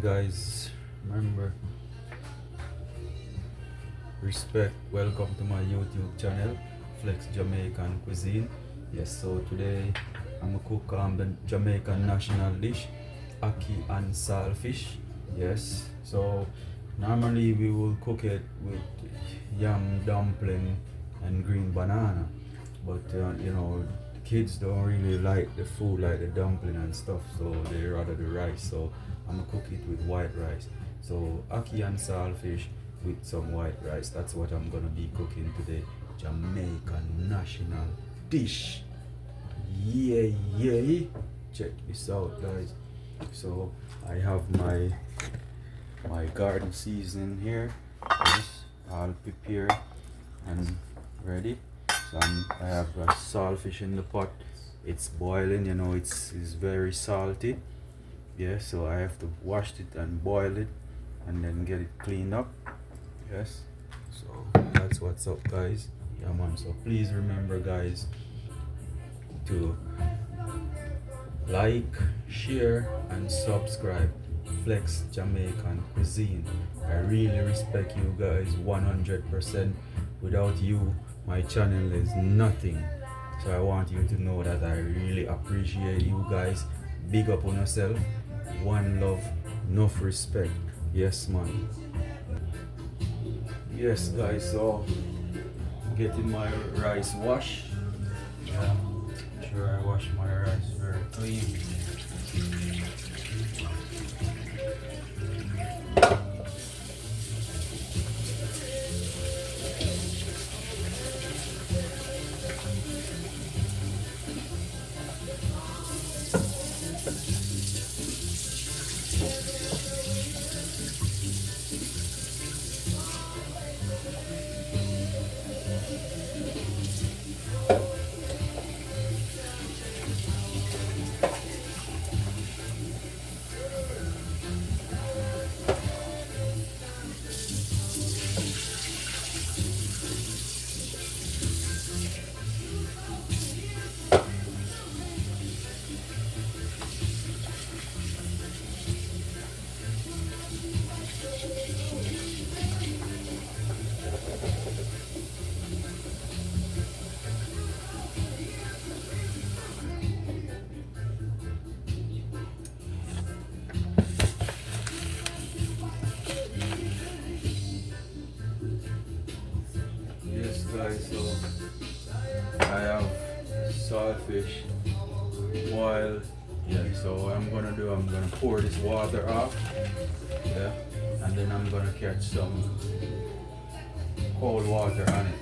guys, remember, respect, welcome to my YouTube channel, Flex Jamaican Cuisine. Yes, so today I'm gonna cook the Jamaican national dish, ackee and saltfish. Yes, so normally we will cook it with yam dumpling and green banana, but you know, kids don't really like the food like the dumpling and stuff, so they rather the rice. So I'm gonna cook it with white rice. So ackee and saltfish with some white rice. That's what I'm gonna be cooking today. Jamaican national dish. Yeah, yeah. Check this out, guys. So I have my garden seasoning here. This all prepared and ready. So I have a saltfish in the pot. It's boiling, you know, it's very salty. Yeah, so I have to wash it and boil it and then get it cleaned up. Yes, so that's what's up, guys. Yeah, man. So please remember, guys, to like, share, and subscribe. Flex Jamaican Cuisine. I really respect you guys 100%. Without you, my channel is nothing. So I want you to know that I really appreciate you guys. Big up on yourself. One love, enough respect. Yes, man. Yes, guys, so getting my rice washed. Yeah, make sure I wash my rice very clean. Yes, guys, so I have saltfish boiled. Yeah, so what I'm gonna do, I'm gonna pour this water off. Yeah, and then I'm gonna catch some cold water on it.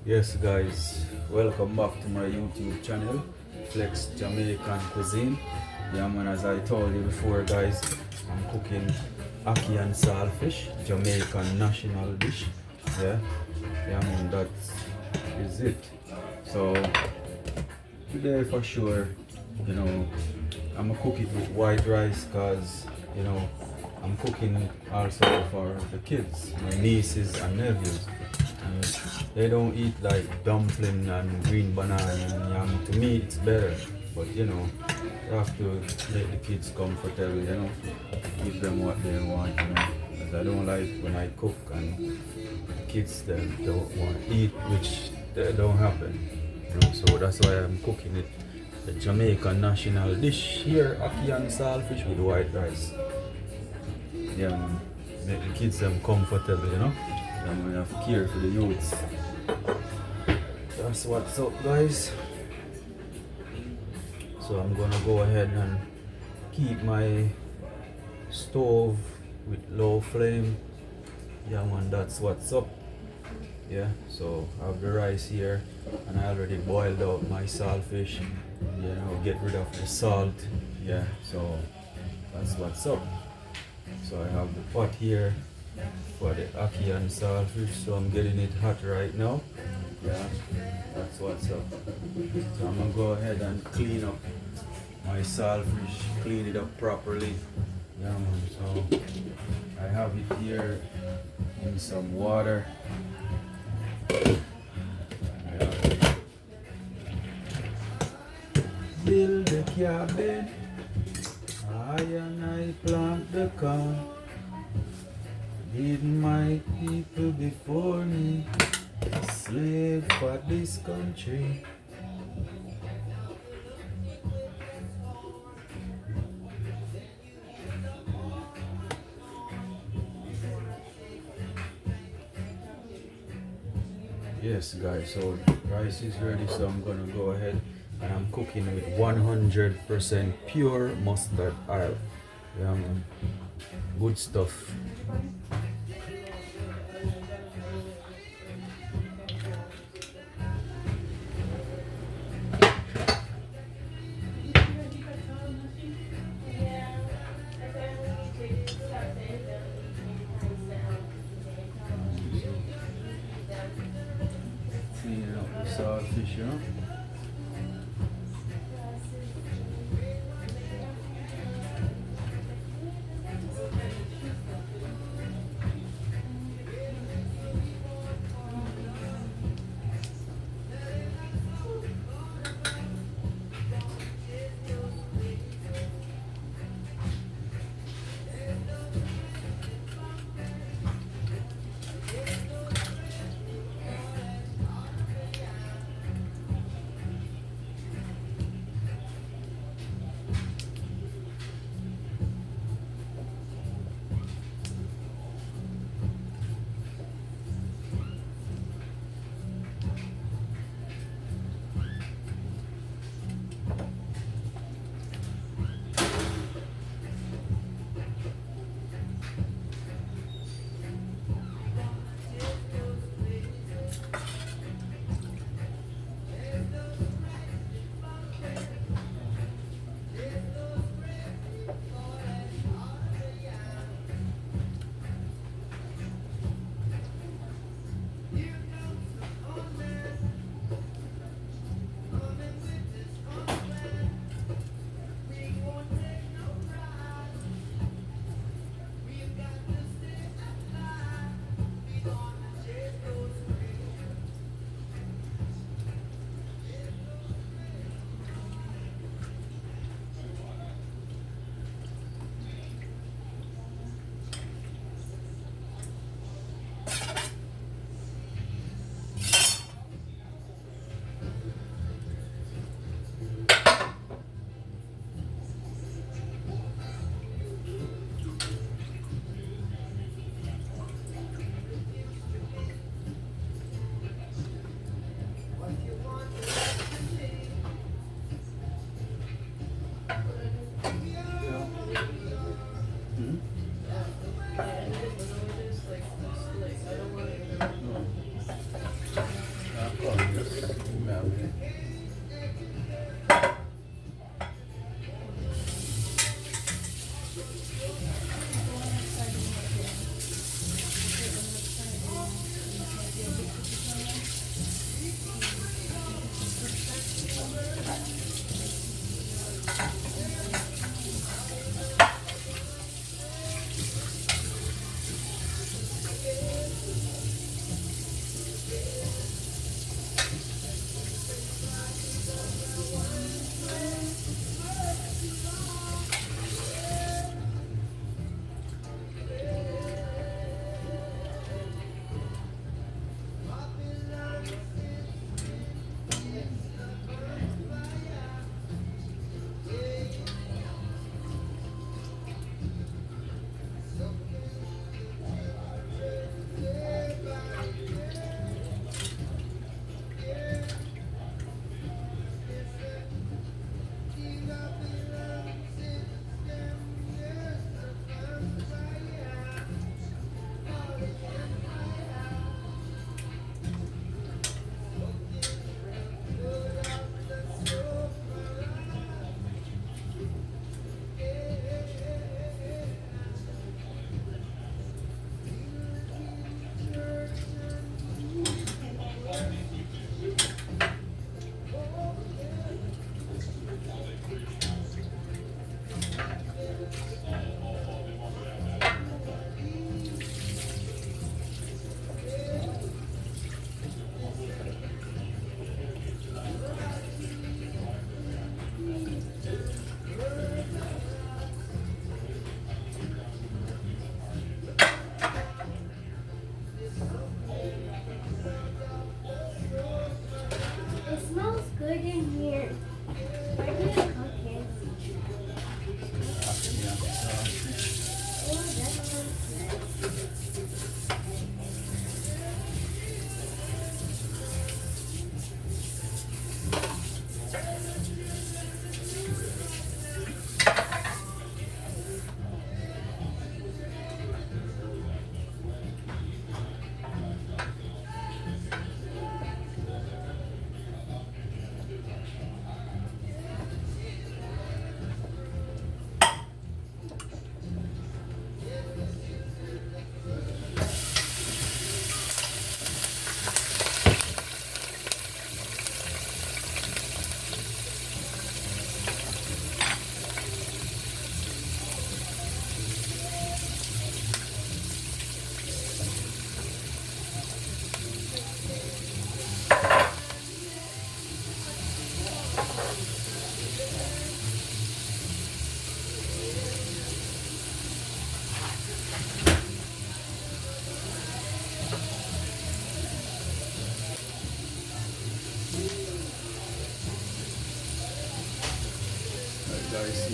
Yes, guys, welcome back to my YouTube channel, Flex Jamaican Cuisine. Yeah, man, as I told you before, guys, I'm cooking ackee and saltfish, Jamaican national dish. Yeah, yeah, man, that is it. So today, for sure, you know, I'm gonna cook it with white rice, cause you know I'm cooking also for the kids, my nieces and nephews. And they don't eat like dumpling and green banana and yam. To me, it's better. But you know, you have to make the kids comfortable. You know, give them what they want. You know, because I don't like when I cook and the kids they don't want to eat, which they don't happen. You know, so that's why I'm cooking it. The Jamaican national dish here, ackee and saltfish with white rice. Yeah, man. Make the kids them comfortable, you know. And we have to care for the youths. That's what's up, guys. So I'm gonna go ahead and keep my stove with low flame. Yeah man, that's what's up. Yeah, so I have the rice here and I already boiled out my saltfish, you know, get rid of the salt. Yeah, so that's what's up. So I have the pot here for the ackee and saltfish, so I'm getting it hot right now. Yeah, that's what's up. So I'm gonna go ahead and clean up my saltfish, clean it up properly. Yeah man, so I have it here in some water. Yeah. Build the cabin, I and I plant the corn. Did my people before me slave for this country? Yes guys, so rice is ready, so I'm gonna go ahead and I'm cooking with 100% pure mustard oil. Yeah man, good stuff. Cleaning up the saltfish, you know.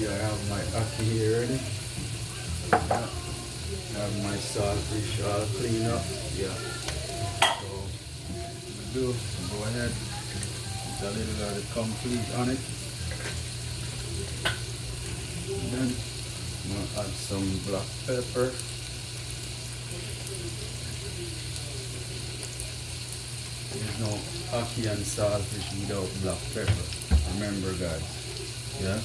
see I have my ackee here ready. Yeah. I have my saltfish all clean up. Yeah. So do go ahead. Put a little of the complete on it. And then I'm gonna add some black pepper. There's no ackee and saltfish without black pepper. Remember, guys. Yeah.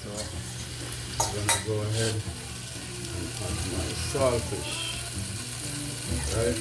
So I'm gonna go ahead and add my saltfish, right?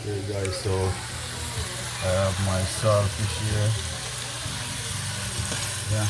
Okay guys, so I have my saltfish here. Yeah.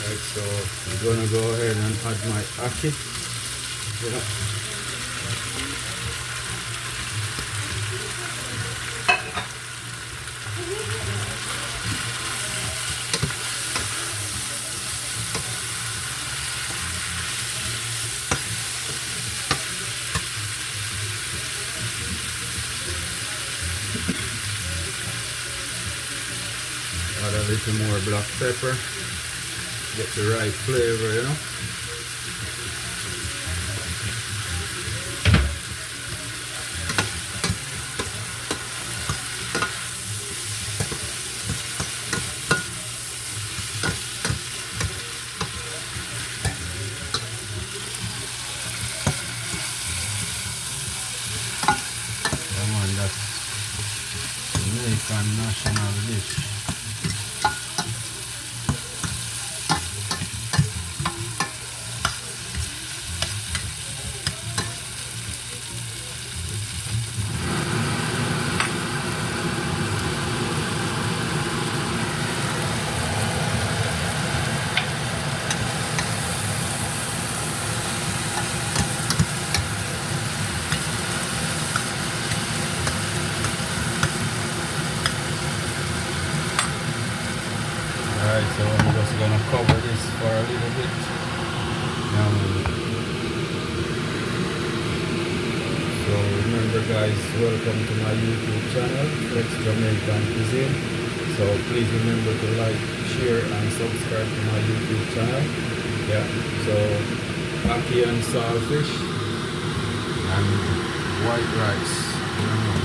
Right, so I'm gonna go ahead and add my ackee. Yeah. Add a little more black pepper. Get the right flavor, you know. Jamaican national dish. Alright, so I'm just gonna cover this for a little bit. So remember guys, welcome to my YouTube channel, Flex Jamaican Cuisine. So please remember to like, share and subscribe to my YouTube channel. Yeah, so ackee and saltfish and white rice.